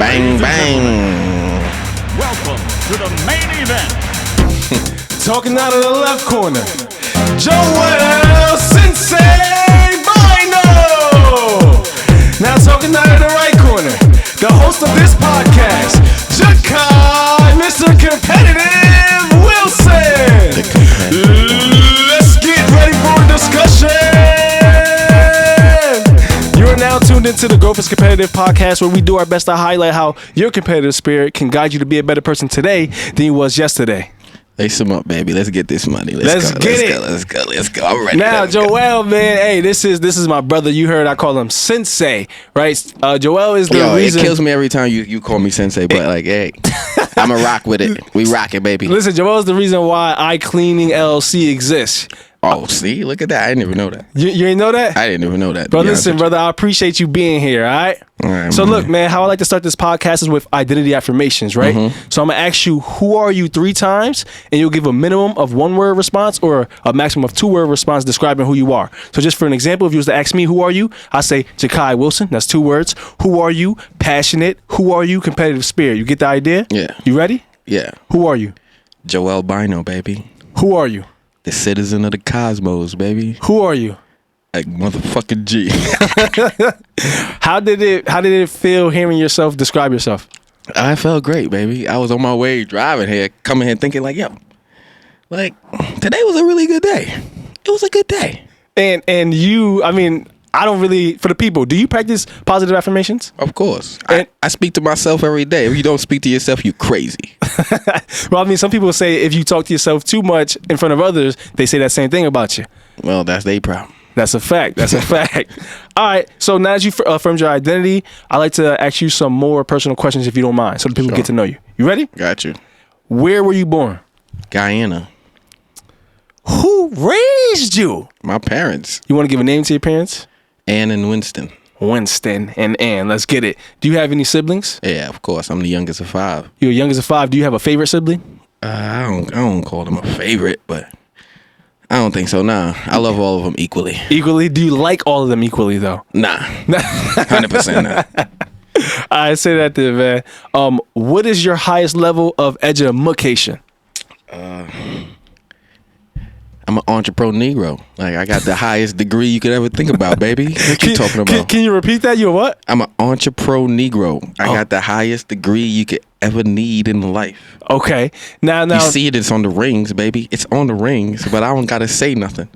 Bang, bang. Welcome to the main event. Talking out of the left corner, Joel Sensei Bino. Now talking out of the right corner, the host of this podcast, Jakai, Mr. Competitive Wilson. Let's get ready for a discussion. You are now tuned into the Growth is Competitive podcast, where we do our best to highlight how your competitive spirit can guide you to be a better person today than you was yesterday. Lace them up, baby. Let's get this money. Let's get it. Let's go. I'm ready. Now, Let's go. Joel, man, hey, this is my brother. You heard I call him Sensei, right? Joel is the reason. It kills me every time you call me Sensei, but like, hey, I'ma rock with it. We rock it, baby. Listen, Joel is the reason why iCleaning LLC exists. Oh, see, look at that. I didn't even know that. You ain't know that? I didn't even know that. But listen, brother, I appreciate you being here, all right? All right, so man. look, man, how I like to start this podcast is with identity affirmations, right? So I'm going to ask you, who are you 3 times? And you'll give a minimum of 1-word response or a maximum of 2-word response describing who you are. So just for an example, if you was to ask me, who are you? I say, Jakai Wilson. That's 2 words. Who are you? Passionate. Who are you? Competitive spirit. You get the idea? Yeah. You ready? Yeah. Who are you? Joel Bino, baby. Who are you? The citizen of the cosmos, baby. Who are you? Like motherfucking G. How did it feel hearing yourself describe yourself? I felt great, baby. I was on my way driving here, coming here thinking like, yo, like, today was a really good day. It was a good day. And you, I mean, I don't really, for the people, do you practice positive affirmations? Of course. And- I speak to myself every day. If you don't speak to yourself, you crazy. Well, I mean, some people say if you talk to yourself too much in front of others, they say that same thing about you. Well, that's their problem. That's a fact. That's a fact. All right. So now that you affirmed your identity, I'd like to ask you some more personal questions if you don't mind, so the people Sure. get to know you. You ready? Got you. Where were you born? Guyana. Who raised you? My parents. You want to give a name to your parents? Ann and Winston. Winston and Ann. Let's get it. Do you have any siblings? Yeah, of course. I'm the youngest of 5. You're youngest of 5. Do you have a favorite sibling? I don't call them a favorite, but I don't think so. Nah, I love all of them equally. Equally? Do you like all of them equally, though? Nah, 100% nah. I say that to man. What is your highest level of education? I'm an entrepreneur Negro. Like, I got the highest degree you could ever think about, baby. What you talking about? Can you repeat that? You're what? I'm an entrepreneur Negro. I Oh. got the highest degree you could ever need in life. Okay. Now, You see it, it's on the rings, baby. It's on the rings, but I don't gotta say nothing.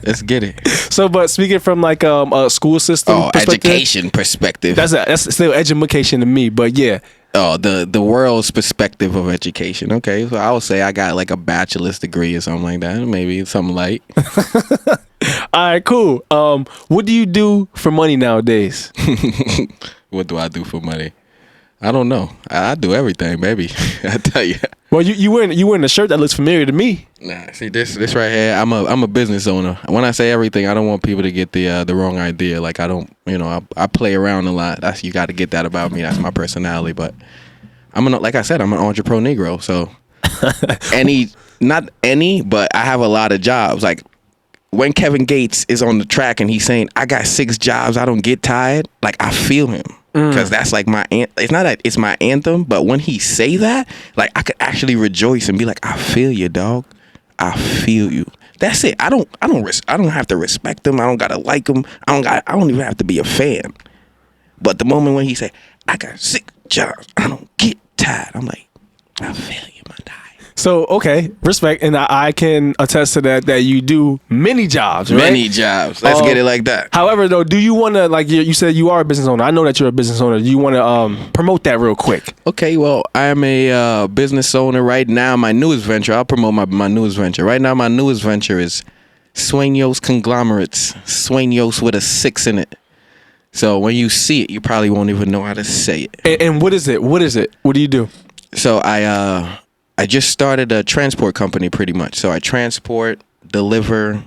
Let's get it. so, but speaking from like a school system perspective, Education perspective. that's still education to me. But yeah, The world's perspective of education. Okay, so I would say I got like a bachelor's degree or something like that. Maybe something light. all right, cool. What do you do for money nowadays? What do I do for money? I don't know. I do everything, baby. I tell you. Well, you wearing a shirt that looks familiar to me. Nah, see this right here. I'm a business owner. When I say everything, I don't want people to get the wrong idea. Like I don't, I play around a lot. That's you got to get that about me. That's my personality. But like I said, I'm an entrepreneur Negro. So but I have a lot of jobs. Like when Kevin Gates is on the track and he's saying, "I got 6 jobs. I don't get tired." Like I feel him. Because that's like it's not that it's my anthem, but when he say that, like I could actually rejoice and be like, I feel you, dog. I feel you. That's it. I don't have to respect him. I don't gotta like him. I don't even have to be a fan. But the moment when he say, I got 6 jobs, I don't get tired, I'm like, I feel you, my guy. So okay, respect, and I can attest to that you do many jobs, right? Many jobs. Let's get it like that. However, though, do you want to, like you said, you are a business owner. I know that you're a business owner. Do you want to promote that real quick? Okay, well, I am a business owner right now. My newest venture, I'll promote my newest venture. Right now, my newest venture is Sueños Conglomerates. Sueños with a 6 in it. So when you see it, you probably won't even know how to say it. And what is it? What is it? What do you do? So I just started a transport company pretty much. So I transport, deliver,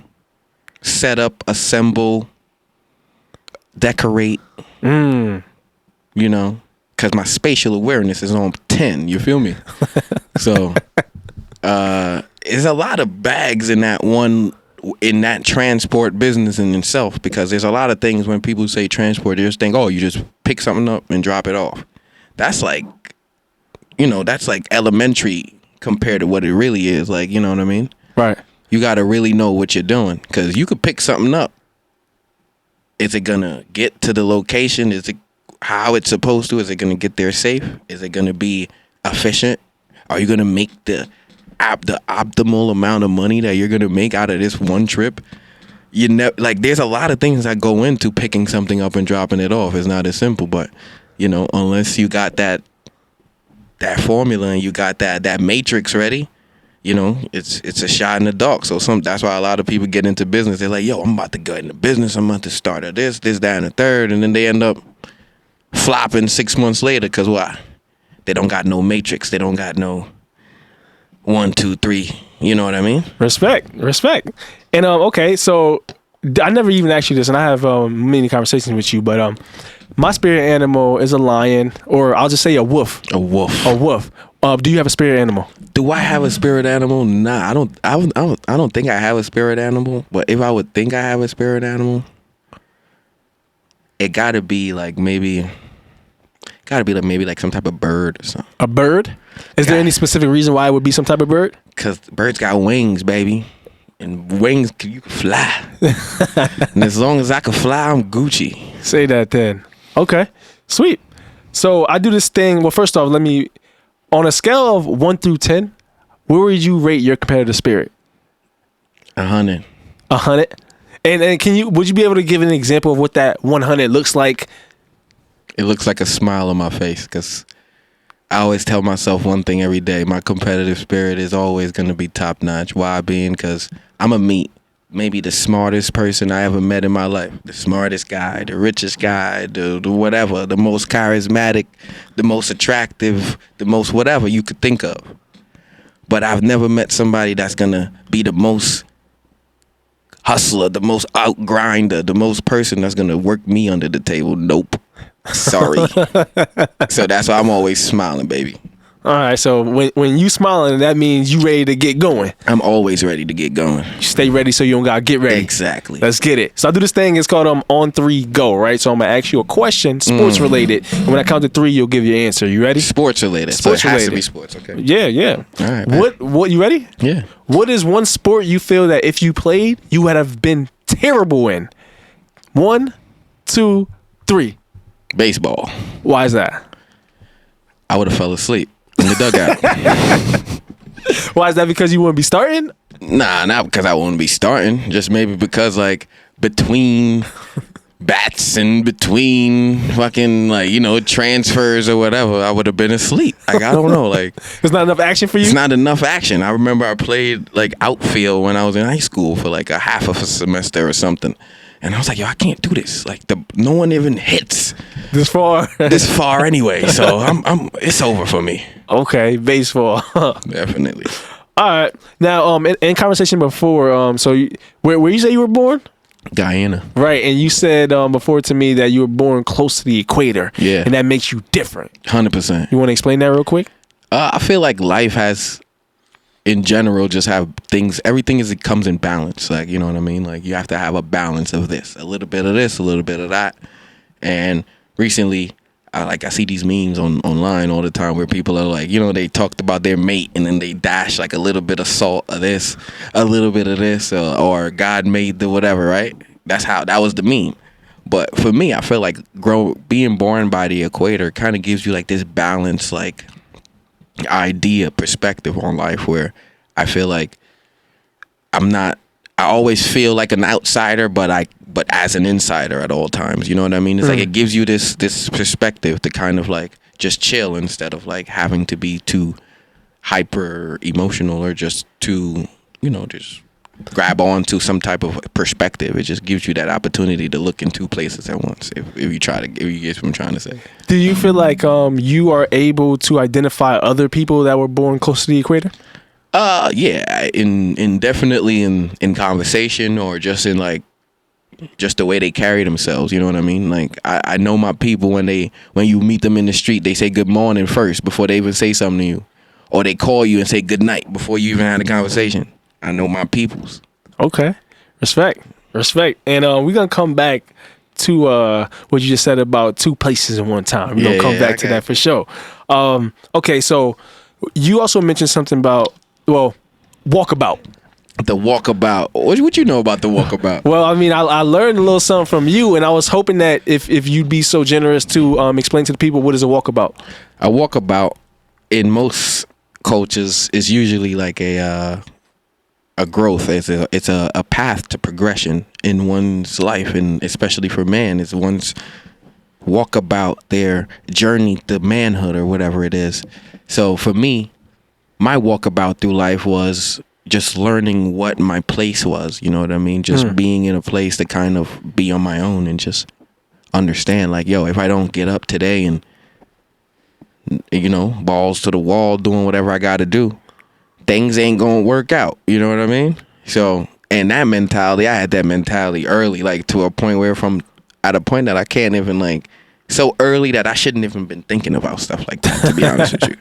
set up, assemble, decorate, because my spatial awareness is on 10, you feel me? So there's a lot of bags in that transport business in itself, because there's a lot of things when people say transport, they just think, oh, you just pick something up and drop it off. that's like, that's like elementary compared to what it really is. Like, you know what I mean? Right. You got to really know what you're doing, because you could pick something up. Is it gonna get to the location? Is it how it's supposed to? Is it gonna get there safe? Is it gonna be efficient? Are you gonna make the optimal amount of money that you're gonna make out of this one trip? There's a lot of things that go into picking something up and dropping it off. It's not as simple, but unless you got that formula and you got that matrix ready, it's a shot in the dark. So that's why a lot of people get into business. They're like, yo, I'm about to go into business. I'm about to start this, that, and the third. And then they end up flopping 6 months later. Because why? They don't got no matrix. They don't got no 1, 2, 3. You know what I mean? Respect. And okay, so I never even asked you this, and I have many conversations with you, but my spirit animal is a lion, or I'll just say a wolf. A wolf. A wolf. Do you have a spirit animal? Do I have a spirit animal? Nah, I don't think I have a spirit animal. But if I would think I have a spirit animal, it gotta be like maybe some type of bird or something. A bird? Is there any specific reason why it would be some type of bird? Because birds got wings, baby. And wings, you can fly. And as long as I can fly, I'm Gucci. Say that then. Okay, sweet. So I do this thing. Well, first off, on a scale of 1 through 10, where would you rate your competitive spirit? 100. 100? And would you be able to give an example of what that 100 looks like? It looks like a smile on my face, because I always tell myself one thing every day. My competitive spirit is always going to be top notch. Why? Because I'm going to meet maybe the smartest person I ever met in my life. The smartest guy, the richest guy, the whatever, the most charismatic, the most attractive, the most whatever you could think of. But I've never met somebody that's going to be the most hustler, the most outgrinder, the most person that's going to work me under the table. Nope. Sorry. So that's why I'm always smiling, baby. All right, so when you smiling, that means you ready to get going. I'm always ready to get going. You stay ready so you don't gotta get ready. Exactly. Let's get it. So I do this thing. It's called on 3 go. Right. So I'm gonna ask you a question, sports related, and when I count to 3, you'll give your answer. You ready? Sports related. Sports so it has related. to be sports. Okay. Yeah. All right. Man. What? You ready? Yeah. What is one sport you feel that if you played, you would have been terrible in? 1, 2, 3. Baseball. Why is that? I would have fell asleep in the dugout. Why is that? Because you wouldn't be starting? Nah, not because I wouldn't be starting. Just maybe because between bats and between fucking transfers or whatever, I would have been asleep. I don't know. There's not enough action for you? It's not enough action. I remember I played outfield when I was in high school for a half of a semester or something. And I was like, yo, I can't do this. No one even hits this far anyway. So it's over for me. Okay, baseball. Definitely. All right. Now, in conversation before, where you say you were born? Guyana. Right, and you said before to me that you were born close to the equator. Yeah. And that makes you different. 100%. You want to explain that real quick? I feel like life has, in general, just have things. Everything it comes in balance. You know what I mean? You have to have a balance of this, a little bit of this, a little bit of that. And recently, I see these memes online all the time where people are they talked about their mate and then they dash a little bit of salt of this, a little bit of this, or God made the whatever, right? That was the meme. But for me, I feel like being born by the equator kind of gives you this balance, idea, perspective on life, where I feel like I always feel like an outsider, but as an insider at all times. You know what I mean? It's it gives you this perspective to kind of just chill instead of having to be too hyper emotional or just too, just grab onto some type of perspective. It just gives you that opportunity to look in 2 places at once. If you get what I'm trying to say. Do you feel like you are able to identify other people that were born close to the equator? Yeah, in definitely in conversation or just in just the way they carry themselves, you know what I mean? I know my people when you meet them in the street, they say good morning first before they even say something to you, or they call you and say good night before you even had a conversation. I know my peoples. Okay, respect, and we're gonna come back what you just said about two places in one time. We're gonna come back to that for sure. Okay, so you also mentioned something about walkabout. The walkabout. What you know about the walkabout? Well, I mean, I learned a little something from you, and I was hoping that if you'd be so generous to explain to the people what is a walkabout. A walkabout in most cultures is usually like a growth. It's a path to progression in one's life, and especially for man, it's one's walkabout, their journey to manhood or whatever it is. So for me, my walkabout through life was just learning what my place was. You know what I mean? Just being in a place to kind of be on my own and just understand, like, yo, if I don't get up today and, you know, balls to the wall doing whatever I got to do, things ain't gonna work out. You know what I mean? So, and that mentality, I had that mentality early, like to a point where at a point that I can't even, like, so early that I shouldn't even been thinking about stuff like that, to be honest with you.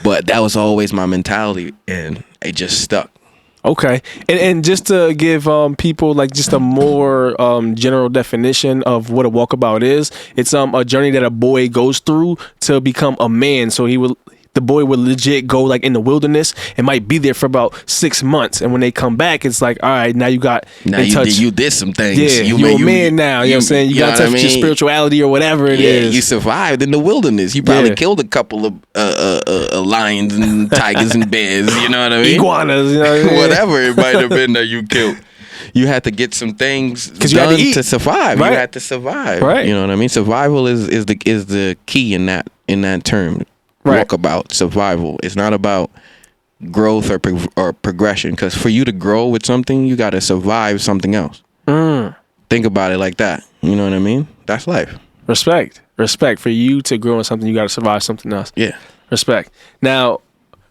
But that was always my mentality, and it just stuck. Okay. And just to give people like just a more general definition of what a walkabout is, it's a journey that a boy goes through to become a man. So the boy would legit go like in the wilderness and might be there for about 6 months. And when they come back, it's like, all right, now you got you did some things. Yeah, you're a man now. You know what I'm saying? You got to touch your spirituality or whatever it is. You survived in the wilderness. You probably killed a couple of lions and tigers and bears. You know what I mean? Iguanas. You know what I mean? Whatever it might have been that you killed. You had to get some things done to survive. Right? You had to survive. Right. You know what I mean? Survival is the key in that term. Right. Walkabout, survival. It's not about growth or progression, because for you to grow with something, you got to survive something else. Think about it like that. You know what I mean? That's life. Respect. For you to grow in something, you got to survive something else. Yeah. Respect. Now,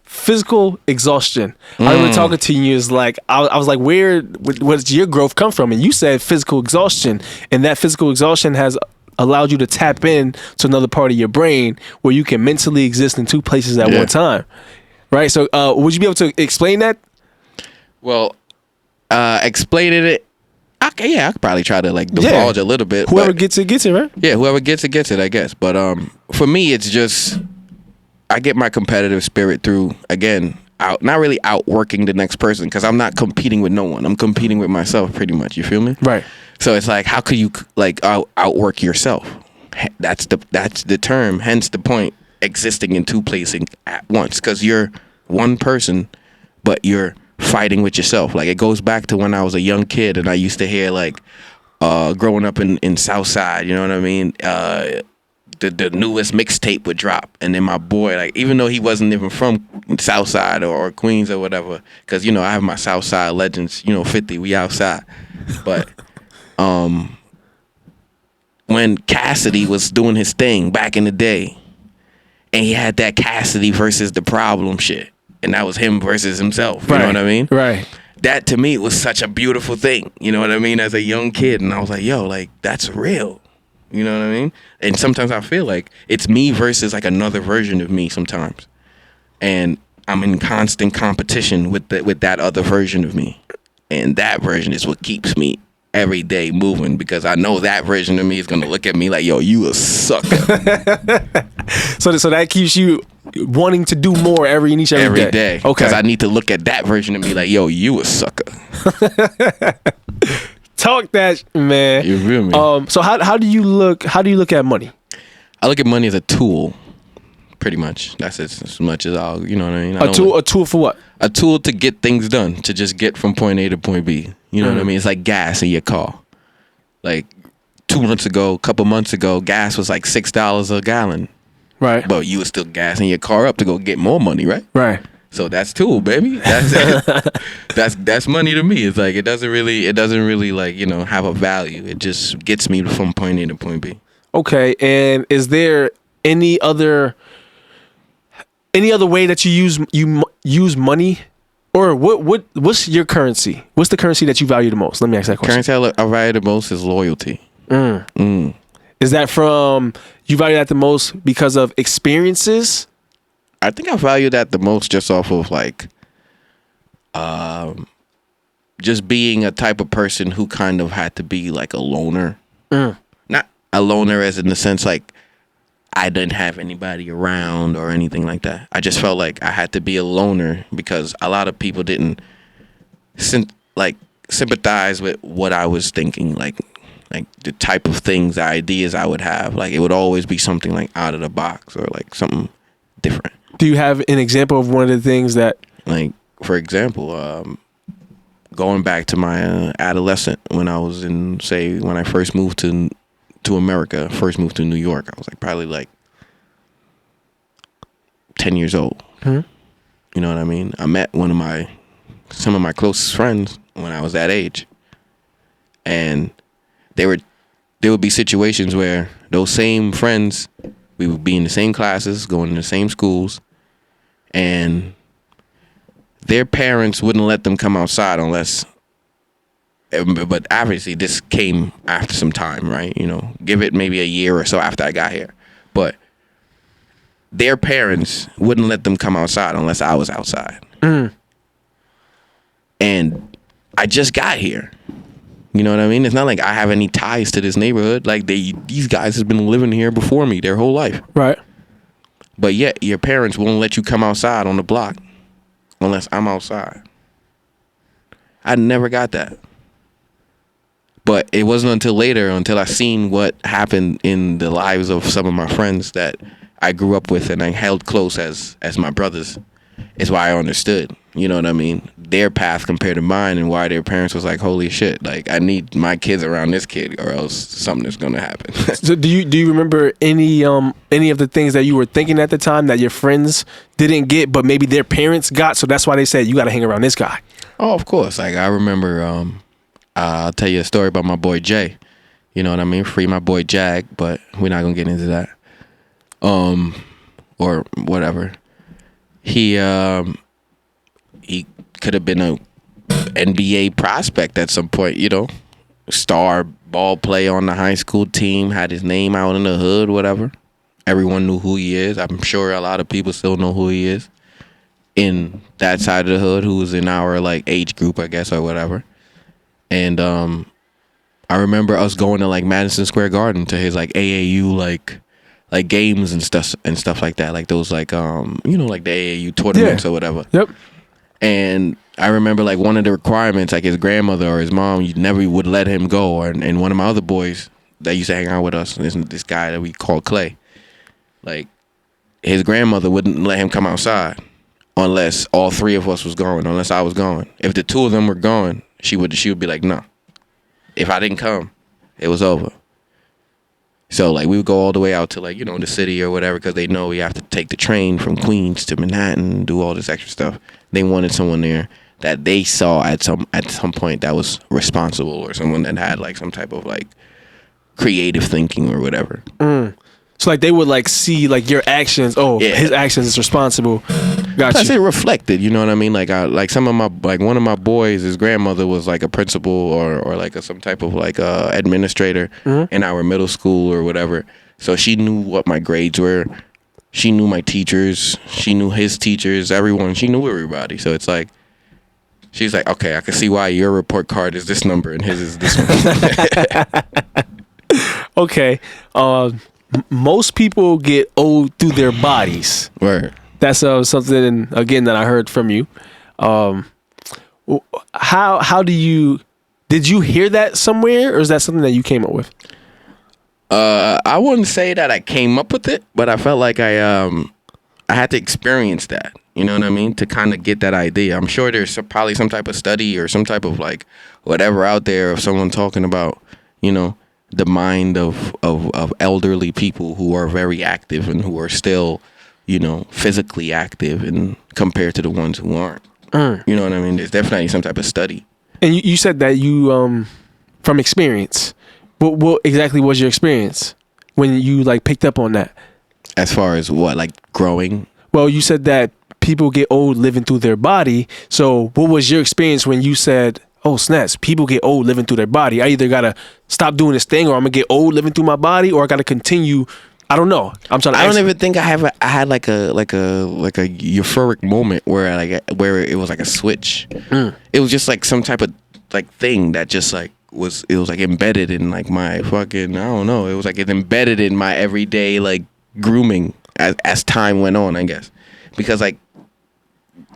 physical exhaustion. I remember talking to you, is like, I was like, where does your growth come from? And you said physical exhaustion, and that physical exhaustion has allowed you to tap in to another part of your brain where you can mentally exist in two places at one time. Right? So would you be able to explain that? Well, explaining it, I could probably try to like divulge a little bit. Whoever gets it, right? Yeah, whoever gets it, I guess. But for me, it's just, I get my competitive spirit through, again, not really outworking the next person, because I'm not competing with no one. I'm competing with myself pretty much. You feel me? Right. So it's like, how could you like outwork yourself? That's the term. Hence the point, existing in two places at once, because you're one person, but you're fighting with yourself. Like, it goes back to when I was a young kid, and I used to hear like, growing up in Southside, you know what I mean? The newest mixtape would drop, and then my boy, like, even though he wasn't even from Southside or Queens or whatever, because, you know, I have my Southside legends, you know, 50, we outside, but when Cassidy was doing his thing back in the day, and he had that Cassidy versus the Problem shit, and that was him versus himself, you know what I mean? Right. That to me was such a beautiful thing, you know what I mean, as a young kid, and I was like, yo, like, that's real. You know what I mean? And sometimes I feel like it's me versus like another version of me sometimes. And I'm in constant competition with that other version of me. And that version is what keeps me every day moving, because I know that version of me is going to look at me like, yo, you a sucker. So that keeps you wanting to do more every day. Every day. Okay. Because I need to look at that version of me like, yo, you a sucker. Talk that, man. You feel me? So how do you look at money? I look at money as a tool, pretty much. That's as much as I'll, you know what I mean? A tool for what? A tool to get things done, to just get from point A to point B. You know what I mean? It's like gas in your car. Like a couple months ago, gas was like $6 a gallon. Right. But you were still gassing your car up to go get more money, right? Right. So that's tool, baby. That's money to me. It's like it doesn't really like, you know, have a value. It just gets me from point A to point B. Okay, and is there any other way that you use money, or what's your currency? What's the currency that you value the most? Let me ask that question. Currency I value the most is loyalty. Is that from you value that the most because of experiences? I think I value that the most just off of like, just being a type of person who kind of had to be like a loner Not a loner as in the sense like I didn't have anybody around or anything like that. I just felt like I had to be a loner because a lot of people didn't sympathize with what I was thinking, like the type of things, the ideas I would have. Like it would always be something like out of the box or like something different. Do you have an example of one of the things that, like, for example, going back to my adolescent when I was in, say, when I first moved to America, first moved to New York, I was like probably like 10 years old. Mm-hmm. You know what I mean? I met some of my closest friends when I was that age, and there would be situations where those same friends, we would be in the same classes, going to the same schools, and their parents wouldn't let them come outside unless, but obviously this came after some time, right? You know, give it maybe a year or so after I got here. But their parents wouldn't let them come outside unless I was outside. Mm. And I just got here. You know what I mean? It's not like I have any ties to this neighborhood. Like these guys have been living here before me their whole life. Right. But yet your parents won't let you come outside on the block unless I'm outside. I never got that. But it wasn't until later, until I seen what happened in the lives of some of my friends that I grew up with and I held close as my brothers, is why I understood, you know what I mean, their path compared to mine, and why their parents was like, holy shit, like I need my kids around this kid or else something is gonna happen. So do you remember any of the things that you were thinking at the time that your friends didn't get but maybe their parents got, so that's why they said you gotta hang around this guy? Oh, of course. Like I remember I'll tell you a story about my boy Jay. You know what I mean? Free my boy Jag, but we're not gonna get into that. Or whatever. He could have been a NBA prospect at some point, you know. Star ball player on the high school team, had his name out in the hood, whatever. Everyone knew who he is. I'm sure a lot of people still know who he is in that side of the hood, who was in our like age group, I guess, or whatever. And I remember us going to like Madison Square Garden to his like AAU like games and stuff like that, like those like you know, like the AAU tournaments or whatever. Yep. And I remember like one of the requirements, like his grandmother or his mom, you never would let him go. And one of my other boys that used to hang out with us, this guy that we called Clay, like his grandmother wouldn't let him come outside unless all three of us was going, unless I was going. If the two of them were going, she would be like, no. If I didn't come, it was over. So like we would go all the way out to like, you know, the city or whatever, because they know we have to take the train from Queens to Manhattan and do all this extra stuff. They wanted someone there that they saw at some point that was responsible, or someone that had like some type of like creative thinking or whatever. So like they would like see like your actions. Oh, yeah. His actions is responsible. Gotcha. Plus it reflected, you know what I mean? Like some of my, like one of my boys, his grandmother was like a principal or like some type of like administrator in our middle school or whatever. So she knew what my grades were. She knew my teachers. She knew his teachers. Everyone. She knew everybody. So it's like, she's like, okay, I can see why your report card is this number and his is this one. Okay. Most people get old through their bodies. Word. That's something, again, that I heard from you. How did you hear that somewhere, or is that something that you came up with? I wouldn't say that I came up with it, but I felt like I had to experience that. You know what I mean? To kind of get that idea. I'm sure there's probably some type of study or some type of like whatever out there of someone talking about, you know, the mind of elderly people who are very active and who are still, you know, physically active and compared to the ones who aren't. You know what I mean? There's definitely some type of study. And you said that you, from experience, what exactly was your experience when you like picked up on that? As far as what, like growing? Well, you said that people get old living through their body. So what was your experience when you said, oh, snaps, people get old living through their body? I either got to stop doing this thing, or I'm going to get old living through my body, or I got to continue. I don't know. I'm trying to I don't even think I had like a euphoric moment where it was like a switch. It was just like some type of like thing that just like was like embedded in like my fucking, I don't know, it was like it's embedded in my everyday like grooming as time went on, I guess. Because like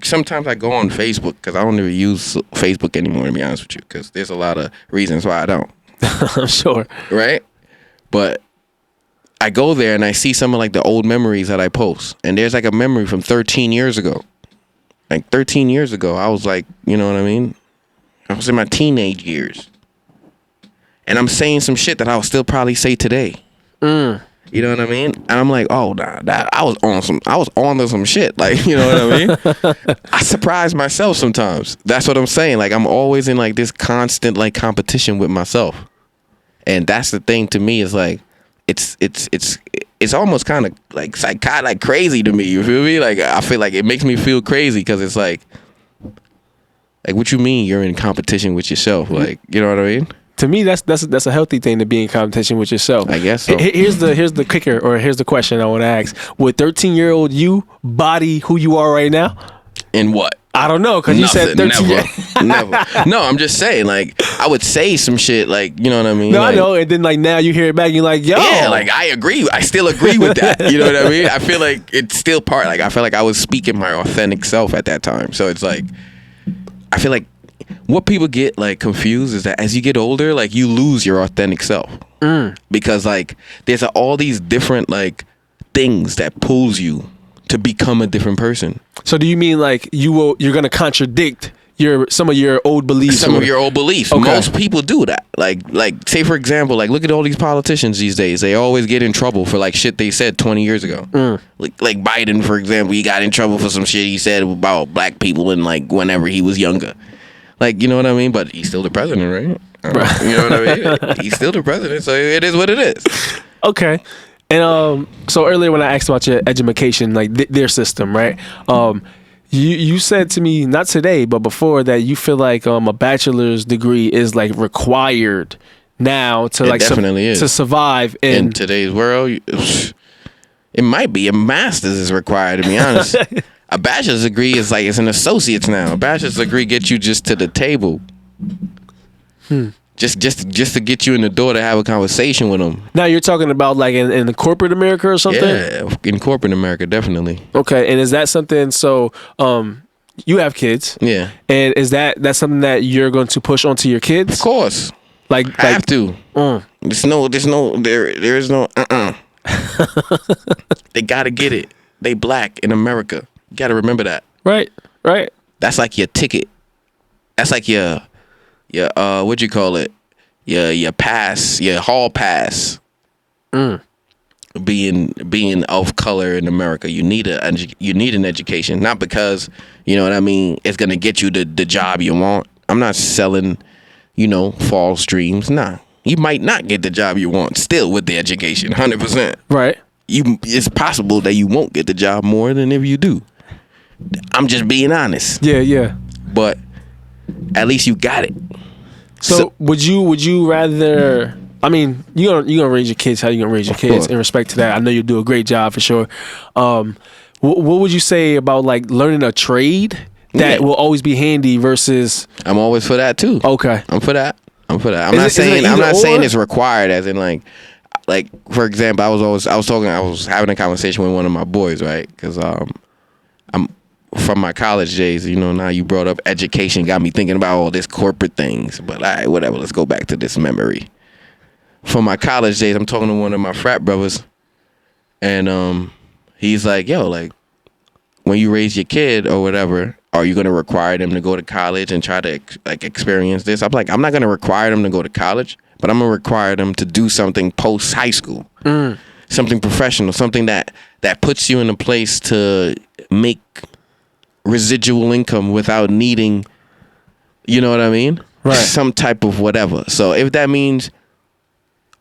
sometimes I go on Facebook, because I don't even use Facebook anymore, to be honest with you, because there's a lot of reasons why I don't. I'm sure. Right? But I go there and I see some of like the old memories that I post. And there's like a memory from 13 years ago. Like 13 years ago, I was like, you know what I mean? I was in my teenage years. And I'm saying some shit that I'll still probably say today. You know what I mean? And I'm like, oh, nah, I was on to some shit. Like, you know what I mean? I surprise myself sometimes. That's what I'm saying. Like, I'm always in like this constant like competition with myself. And that's the thing to me is like, it's almost kind of like psychotic, like crazy to me. You feel me? Like, I feel like it makes me feel crazy because it's like what you mean you're in competition with yourself? Like, you know what I mean? To me, that's a healthy thing to be in competition with yourself. I guess so. Here's the kicker, or here's the question I want to ask: would 13-year-old you body who you are right now? In what? I don't know, because you said 13. Never. No, I'm just saying, like, I would say some shit, like, you know what I mean? No, like, I know, and then like now you hear it back, you're like, yo, yeah, like I agree. I still agree with that. You know what I mean? I feel like it's still part. Like, I feel like I was speaking my authentic self at that time. So it's like, I feel like what people get like confused is that as you get older, like you lose your authentic self because like there's all these different like things that pulls you to become a different person. So do you mean like you're gonna contradict some of your old beliefs? Some of your old beliefs. Okay. Most people do that. Like say for example, like look at all these politicians these days. They always get in trouble for like shit they said 20 years ago. Like Biden, for example, he got in trouble for some shit he said about black people and like whenever he was younger. Like, you know what I mean? But he's still the president, right? You know what I mean? He's still the president, so it is what it is. Okay. And so earlier when I asked about your education, like their system, right? You said to me, not today, but before, that you feel like a bachelor's degree is like required now to like to survive in today's world. It might be a master's is required, to be honest. A bachelor's degree is like, it's an associate's now. A bachelor's degree gets you just to the table. Just to get you in the door to have a conversation with them. Now you're talking about like in the corporate America or something? Yeah, in corporate America, definitely. Okay, and is that something, so you have kids. Yeah. And is that's something that you're going to push onto your kids? Of course. I have to. There's no They gotta get it. They black in America. You gotta remember that. Right. That's like your ticket. That's like your what'd you call it? Your pass, your hall pass. Being of color in America, you need an education. Not because, you know what I mean, it's gonna get you the job you want. I'm not selling, false dreams. Nah. You might not get the job you want still with the education, 100%. Right. It's possible that you won't get the job more than if you do. I'm just being honest. Yeah. But at least you got it. So would you rather? I mean, you're gonna raise your kids how you gonna raise your kids. In respect to that, I know you do a great job for sure. What would you say about like learning a trade that will always be handy versus? I'm always for that too. Okay, I'm for that. I'm not saying it's required as in like for example, I was having a conversation with one of my boys, right? Because I'm from my college days, now you brought up education, got me thinking about all this corporate things. But all right, whatever, let's go back to this memory. From my college days, I'm talking to one of my frat brothers, and he's like, yo, like, when you raise your kid or whatever, are you going to require them to go to college and try to like experience this? I'm like, I'm not going to require them to go to college, but I'm going to require them to do something post high school, something professional, something that puts you in a place to make residual income without needing, you know what I mean? Right. Some type of whatever. So if that means,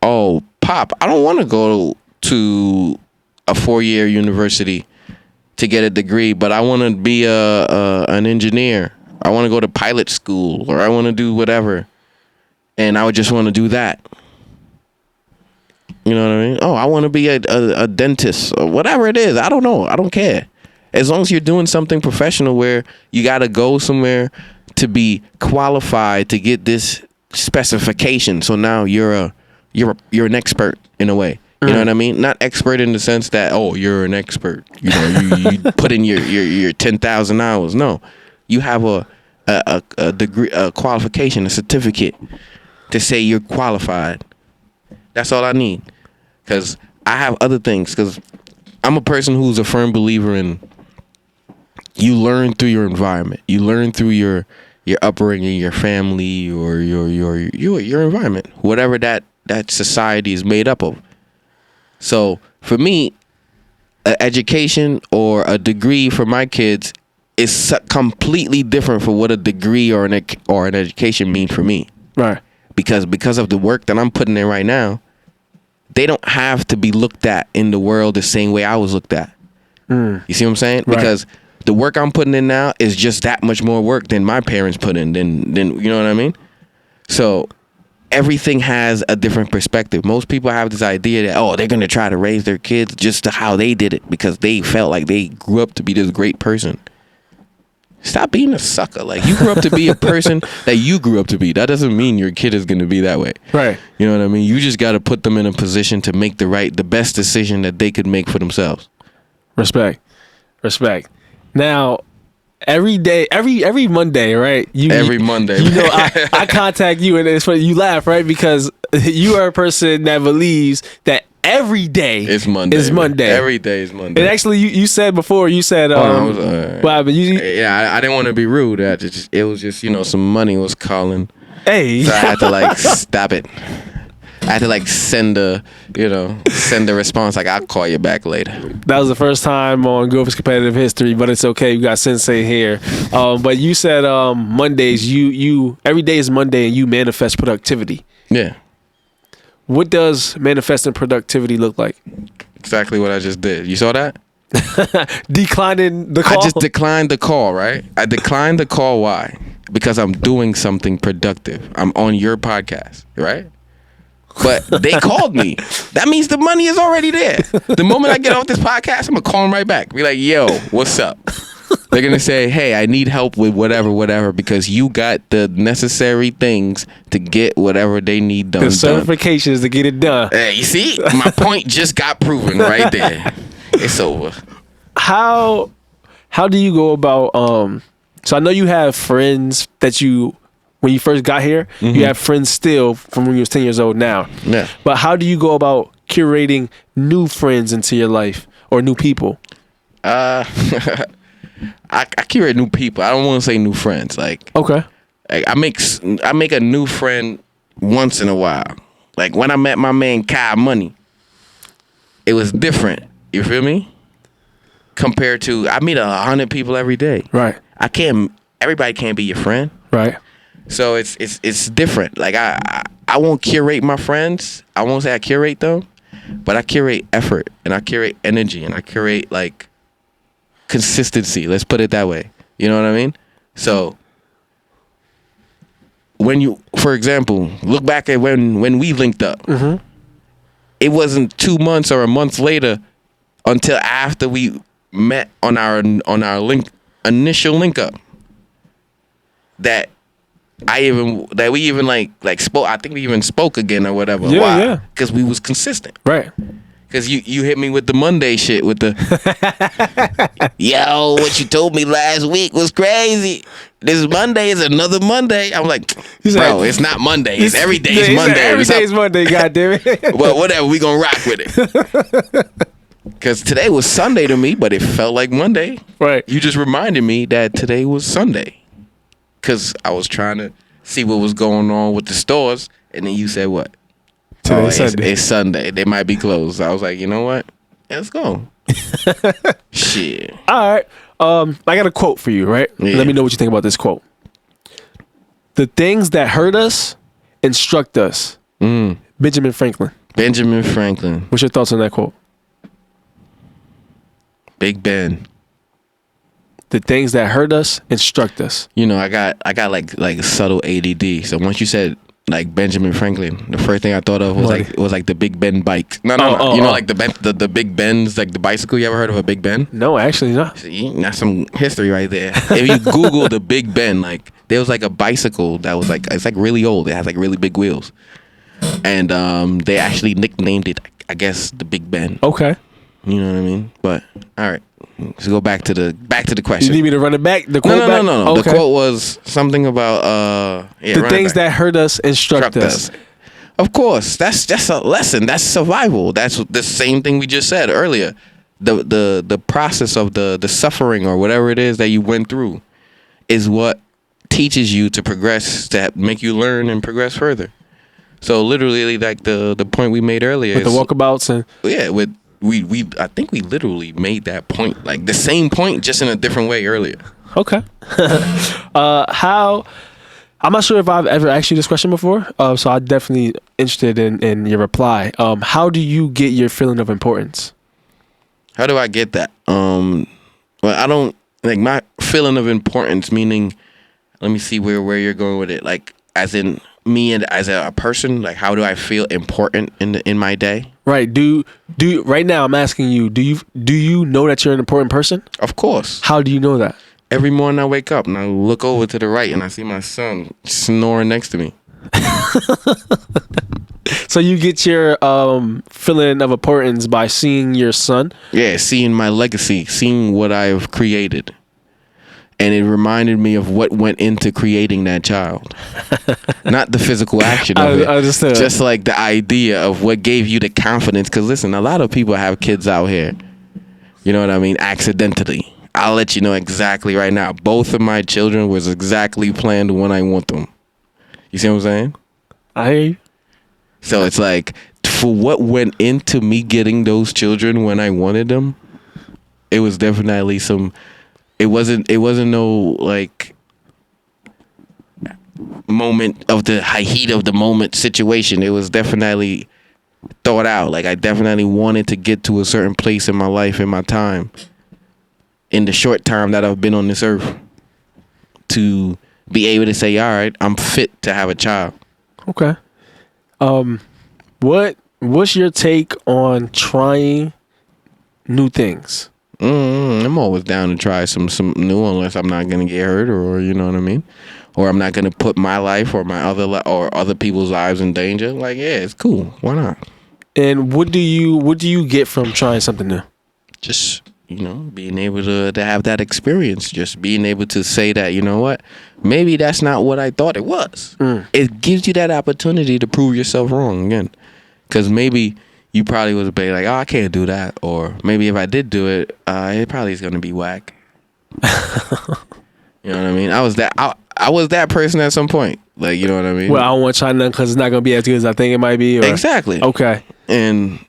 oh, Pop, I don't want to go to a 4-year university to get a degree, but I want to be an engineer. I want to go to pilot school, or I want to do whatever. And I would just want to do that. You know what I mean? Oh, I want to be a dentist or whatever it is. I don't know. I don't care. As long as you're doing something professional where you got to go somewhere to be qualified to get this specification. So now you're an expert in a way. You know what I mean? Not expert in the sense that, oh, you're an expert. You know, you put in your 10,000 hours. No, you have a degree, a qualification, a certificate to say you're qualified. That's all I need. Because I have other things. Because I'm a person who's a firm believer in you learn through your environment. You learn through your upbringing, your family, or your environment, whatever that society is made up of. So for me, an education or a degree for my kids is completely different from what a degree or an education mean for me. Right. Because of the work that I'm putting in right now, they don't have to be looked at in the world the same way I was looked at. You see what I'm saying? Right. Because the work I'm putting in now is just that much more work than my parents put in. Than you know what I mean? So everything has a different perspective. Most people have this idea that, oh, they're going to try to raise their kids just to how they did it because they felt like they grew up to be this great person. Stop being a sucker. Like, you grew up to be a person that you grew up to be. That doesn't mean your kid is going to be that way. Right. You know what I mean? You just got to put them in a position to make the best decision that they could make for themselves. Respect. Now, every day, every Monday, right? Every Monday. You know, I contact you, and it's funny, you laugh, right? Because you are a person that believes that every day It's Monday. is Monday. Every day is Monday. And actually, you said before, you said, well, but I didn't want to be rude. It was just, you know, some money was calling. hey, So I had to like stop it. I had to like send a response like, I'll call you back later. that was the first time on Gophers Competitive History, but it's okay. We got Sensei here. But you said Mondays, you every day is Monday, and you manifest productivity. Yeah. What does manifesting productivity look like? Exactly what I just did. You saw that? Declining the call? I just declined the call, right? I declined the call. Why? Because I'm doing something productive. I'm on your podcast, right? But they called me. That means the money is already there. The moment I get off this podcast, I'm going to call them right back. Be like, yo, what's up? They're going to say, hey, I need help with whatever, because you got the necessary things to get whatever they need done. The certifications to get it done. Hey, you see? My point just got proven right there. It's over. How do you go about so I know you have friends that you, when you first got here, you have friends still from when you was 10 years old now. Yeah. But how do you go about curating new friends into your life or new people? I curate new people. I don't want to say new friends. Like, Okay. I make a new friend once in a while. Like when I met my man Kyle Money, it was different. You feel me? Compared to, I meet 100 people every day. Right. Everybody can't be your friend. Right. So it's different. Like I won't curate my friends. I won't say I curate them, but I curate effort, and I curate energy, and I curate like consistency. Let's put it that way. You know what I mean? So when you, for example, look back at when we linked up, it wasn't 2 months or a month later until after we met on our initial link up that we even like spoke. I think we even spoke again or whatever. Yeah, Why? yeah. Because we was consistent. Right. Because you hit me with the Monday shit with the yo, what you told me last week was crazy. This Monday is another Monday. I'm like, bro, it's not Monday. It's every day's Monday. Every day's Monday, goddamn it. Well, whatever, we gonna rock with it. Because today was Sunday to me, but it felt like Monday. Right. You just reminded me that today was Sunday. Because I was trying to see what was going on with the stores, and then you said what? Today's Sunday. It's Sunday. They might be closed. I was like, you know what? Let's go. Shit. All right. I got a quote for you, right? Yeah. Let me know what you think about this quote. The things that hurt us instruct us. Benjamin Franklin. Benjamin Franklin. What's your thoughts on that quote? Big Ben. The things that hurt us instruct us. You know, I got like subtle ADD. So once you said like Benjamin Franklin, the first thing I thought of was like the Big Ben bike. No. Like the Big Ben's, like the bicycle. You ever heard of a Big Ben? No, actually not. See, that's some history right there. If you Google the Big Ben, like there was like a bicycle that was like, it's like really old. It has like really big wheels, and they actually nicknamed it, I guess, the Big Ben. Okay. You know what I mean? But all right, let's go back to the question. You need me to run it back? The quote back? No. Okay. The quote was something about the things that hurt us instruct us. Of course, that's a lesson. That's survival. That's the same thing we just said earlier. The process of the suffering or whatever it is that you went through is what teaches you to progress, to make you learn and progress further. So literally, like the point we made earlier, With the walkabouts and we I think we literally made that point, like the same point, just in a different way earlier. Okay. How? I'm not sure if I've ever asked you this question before, so I'm definitely interested in your reply. How do you get your feeling of importance? How do I get that? Well, I don't like my feeling of importance. Meaning, let me see where you're going with it. Like, as in me and as a person, like how do I feel important in my day? Right. Do right now? I'm asking you. Do you know that you're an important person? Of course. How do you know that? Every morning I wake up and I look over to the right and I see my son snoring next to me. So you get your feeling of importance by seeing your son? Yeah, seeing my legacy, seeing what I've created. And it reminded me of what went into creating that child. Not the physical action of it. I understood. Just like the idea of what gave you the confidence. Because listen, a lot of people have kids out here. You know what I mean? Accidentally. I'll let you know exactly right now. Both of my children was exactly planned when I want them. You see what I'm saying? I hear you. So it's like, for what went into me getting those children when I wanted them, it was definitely some. It wasn't no like moment of the heat of the moment situation. It was definitely thought out. Like I definitely wanted to get to a certain place in my life, in my time, in the short time that I've been on this earth, to be able to say, all right, I'm fit to have a child. Okay. What's your take on trying new things? I'm always down to try some new, unless I'm not gonna get hurt, or you know what I mean, or I'm not gonna put my life or my other people's lives in danger. Like, yeah, it's cool. Why not? And what do you get from trying something new? Just, being able to have that experience, just being able to say that, you know what, maybe that's not what I thought it was. It gives you that opportunity to prove yourself wrong again, because maybe you probably was be like, oh, I can't do that, or maybe if I did do it, it probably is gonna be whack. You know what I mean? I was that person at some point. Like, you know what I mean? Well, I don't want to try nothing because it's not gonna be as good as I think it might be. Or... Exactly. Okay. And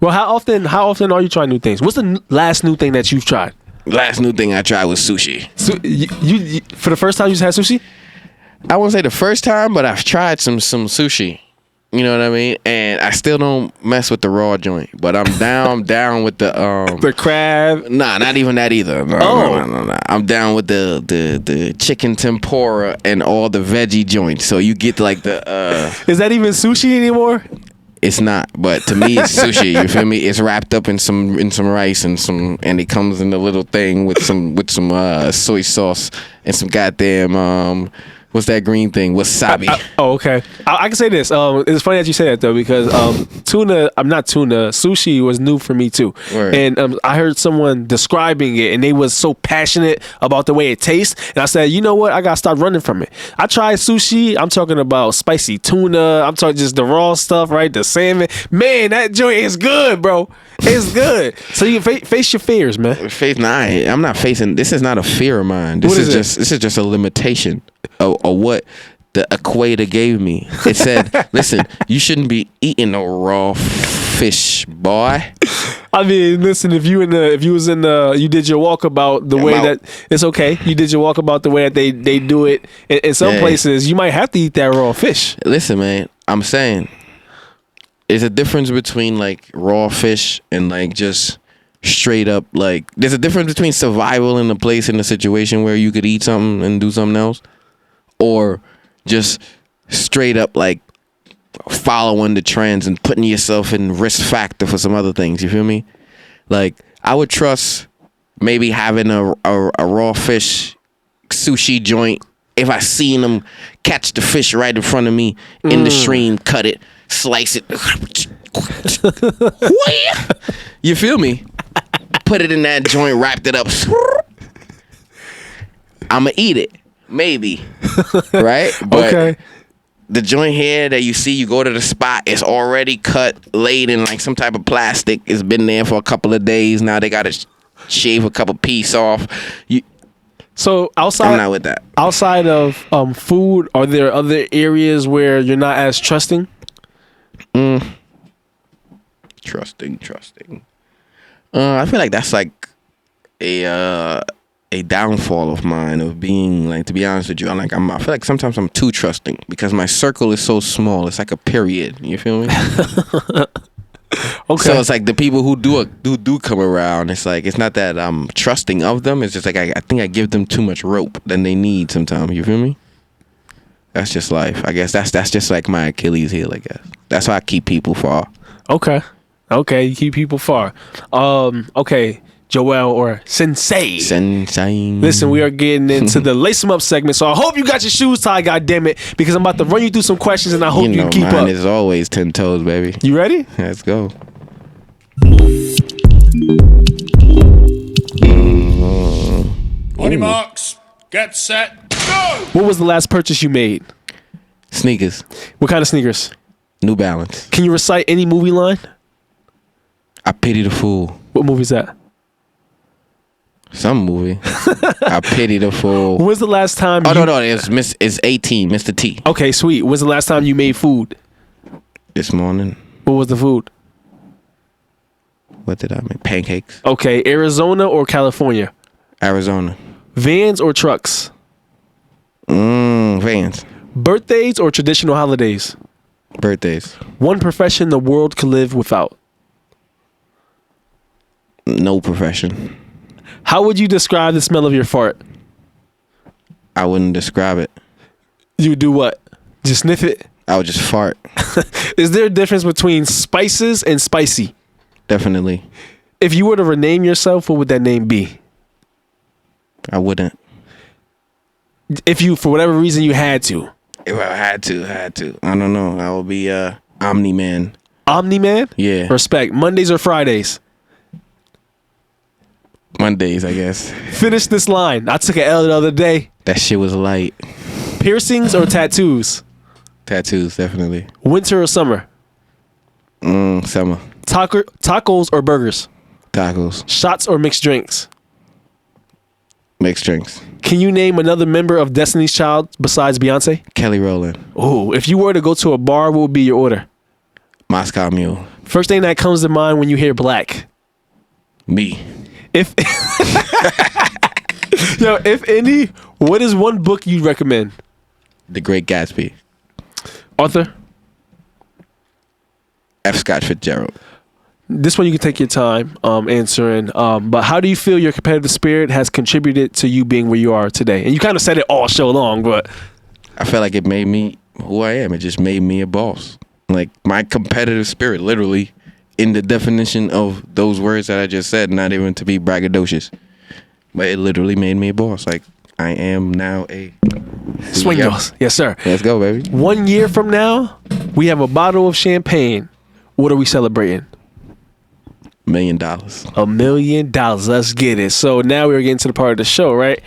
well, how often are you trying new things? What's the last new thing that you've tried? Last new thing I tried was sushi. So you for the first time you just had sushi? I wouldn't say the first time, but I've tried some sushi. You know what I mean? And I still don't mess with the raw joint, but I'm down with the crab. Nah, not even that either. No. I'm down with the chicken tempura and all the veggie joints. So you get like the Is that even sushi anymore? It's not, but to me it's sushi. You feel me? It's wrapped up in some rice and it comes in a little thing with some soy sauce and some goddamn what's that green thing? Wasabi. Okay. I can say this. It's funny that you say that though, because sushi was new for me too. Word. And I heard someone describing it, and they was so passionate about the way it tastes. And I said, you know what? I gotta stop running from it. I tried sushi. I'm talking about spicy tuna. I'm talking just the raw stuff, right? The salmon. Man, that joint is good, bro. It's good. So you can face your fears, man. I'm not facing. This is not a fear of mine. This is just a limitation of what the equator gave me. It said, listen, you shouldn't be eating no raw fish, boy. I mean, listen, if you did your walkabout the way that it's okay. You did your walkabout the way that they do it in some places. You might have to eat that raw fish. Listen, man, I'm saying there's a difference between like raw fish and like just straight up, like there's a difference between survival in a place, in a situation where you could eat something and do something else, or just straight up like following the trends and putting yourself in risk factor for some other things. You feel me? Like, I would trust maybe having a raw fish sushi joint if I seen them catch the fish right in front of me in the stream, cut it, slice it. You feel me? Put it in that joint, wrapped it up. I'ma eat it. Maybe. Right? But Okay. the joint here that you see, you go to the spot, it's already cut, laid in like some type of plastic. It's been there for a couple of days. Now they gotta shave a couple pieces off. So I'm outside not with that. outside of food, are there other areas where you're not as trusting? Trusting. I feel like that's like a downfall of mine of being like, to be honest with you, I feel like sometimes I'm too trusting because my circle is so small. It's like a period. You feel me? Okay. So it's like the people who do come around. It's like it's not that I'm trusting of them. It's just like I think I give them too much rope than they need sometimes. You feel me? That's just life. I guess that's just like my Achilles heel. I guess that's why I keep people far. Okay. You keep people far. Okay, Joel or Sensei. Listen, we are getting into the lace 'em up segment, so I hope you got your shoes tied, goddammit, because I'm about to run you through some questions, and I hope you keep mine up. is always 10 toes, baby. You ready? Let's go. On your marks, get set, go! What was the last purchase you made? Sneakers. What kind of sneakers? New Balance. Can you recite any movie line? I pity the fool. What movie is that? Some movie. I pity the fool. When was the last time No. It's 18, Mr. T. Okay, sweet. When's the last time you made food? This morning. What was the food? What did I make? Pancakes. Okay, Arizona or California? Arizona. Vans or trucks? Vans. Birthdays or traditional holidays? Birthdays. One profession the world could live without. No profession. How would you describe the smell of your fart? I wouldn't describe it. You do what? Just sniff it? I would just fart. Is there a difference between spices and spicy? Definitely. If you were to rename yourself, what would that name be? I wouldn't. If you, for whatever reason, you had to. If I had to. I don't know. I would be Omni-Man. Omni-Man? Yeah. Respect. Mondays or Fridays? Mondays, I guess. Finish this line. I took an L the other day. That shit was light. Piercings or tattoos? Tattoos, definitely. Winter or summer? Summer. Tacos or burgers? Tacos. Shots or mixed drinks? Mixed drinks. Can you name another member of Destiny's Child besides Beyonce? Kelly Rowland. Oh, if you were to go to a bar, what would be your order? Moscow Mule. First thing that comes to mind when you hear black? Me. If any, what is one book you'd recommend? The Great Gatsby. Author? F. Scott Fitzgerald. This one you can take your time answering. But how do you feel your competitive spirit has contributed to you being where you are today? And you kind of said it all show long, but I feel like it made me who I am. It just made me a boss. Like my competitive spirit, literally, in the definition of those words that I just said, not even to be braggadocious, but it literally made me a boss. Like I am now a swing CEO. those. Yes, sir. Let's go, baby. 1 year from now, we have a bottle of champagne. What are we celebrating? $1 million. $1 million. Let's get it. So now we're getting to the part of the show, right?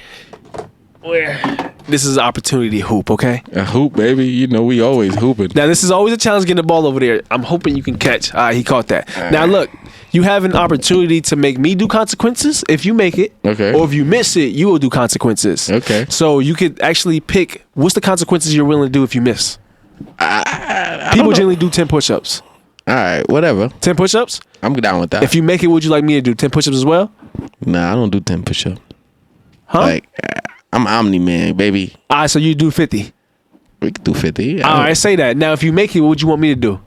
Where this is an opportunity hoop, okay? A hoop, baby. You know we always hooping. Now this is always a challenge getting the ball over there. I'm hoping you can catch. He caught that. All Now right. look, you have an opportunity to make me do consequences if you make it. Okay. Or if you miss it, you will do consequences. Okay. So you could actually pick what's the consequences you're willing to do if you miss. I People don't know. generally do 10 push-ups. All right, whatever. 10 push-ups? I'm down with that. If you make it, would you like me to do 10 push-ups as well? Nah, I don't do 10 push-ups. Huh? Like I'm Omni-Man, baby. All right, so you do 50. We can do 50. All right, say that. Now, if you make it, what would you want me to do?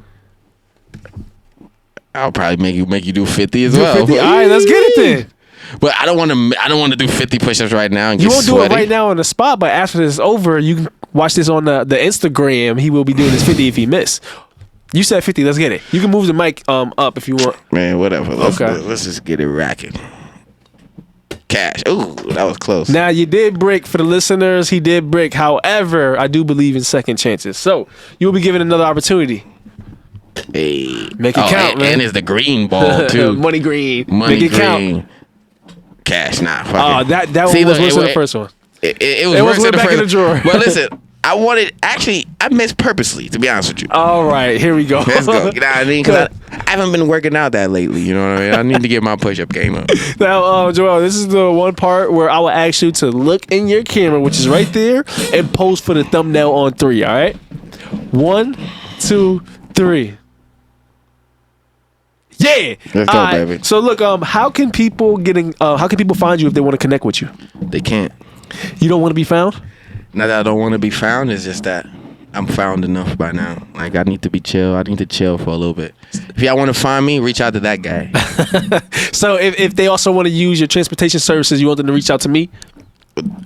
I'll probably make you do 50 as Do well. 50? All right, let's get it then. But I don't want to do 50 push-ups right now and You get won't sweaty. do it right now on the spot, but after this is over, you can watch this on the Instagram. He will be doing his 50 if he miss. You said 50. Let's get it. You can move the mic up if you want. Man, whatever. Okay. Let's just get it racking. Cash. Ooh, that was close. Now, you did break for the listeners. He did break. However, I do believe in second chances. So, you will be given another opportunity. Hey. Make it count, man. And it's the green ball, too. Money green. Money Make it green. count. Cash, nah. Fuck Oh, it. that one was worse than the first one. It was It worse was than the back in first. the drawer. But listen, I missed purposely, to be honest with you. All right, here we go. Let's go. You know what I mean? Because I haven't been working out that lately. You know what I mean? I need to get my push-up game up. Now, Joel, this is the one part where I will ask you to look in your camera, which is right there, and pose for the thumbnail on 3. All right? 1, 2, 3. Yeah. Let's go, All right. baby. So look, how can people find you if they want to connect with you? They can't. You don't want to be found? Not that I don't want to be found. It's just that I'm found enough by now. Like, I need to be chill. I need to chill for a little bit. If y'all want to find me, reach out to that guy. So if they also want to use your transportation services, you want them to reach out to me?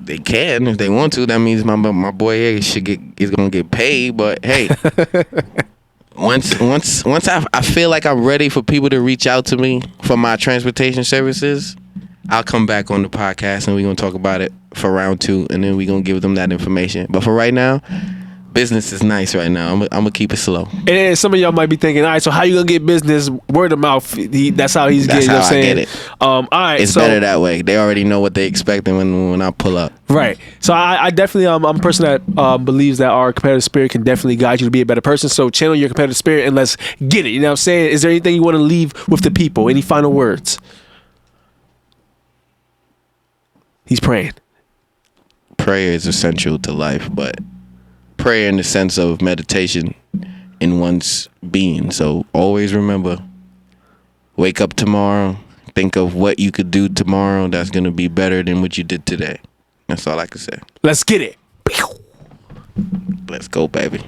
They can if they want to. That means my boy here is gonna get paid. But hey, once I feel like I'm ready for people to reach out to me for my transportation services, I'll come back on the podcast and we're gonna talk about it for round 2, and then we're gonna give them that information. But for right now, business is nice right now. I'm gonna keep it slow. And some of y'all might be thinking, all right, so how you gonna get business? Word of mouth. That's how he's That's getting. how You know what I'm I saying? get it. All right, It's so better that way. They already know what they expecting when I pull up. right. So I definitely I'm a person that believes that our competitive spirit can definitely guide you to be a better person. So channel your competitive spirit and let's get it. You know what I'm saying? Is there anything you want to leave with the people? Any final words? He's praying. Prayer is essential to life, but prayer in the sense of meditation in one's being. So always remember, wake up tomorrow, think of what you could do tomorrow that's going to be better than what you did today. That's all I can say. Let's get it. Let's go, baby.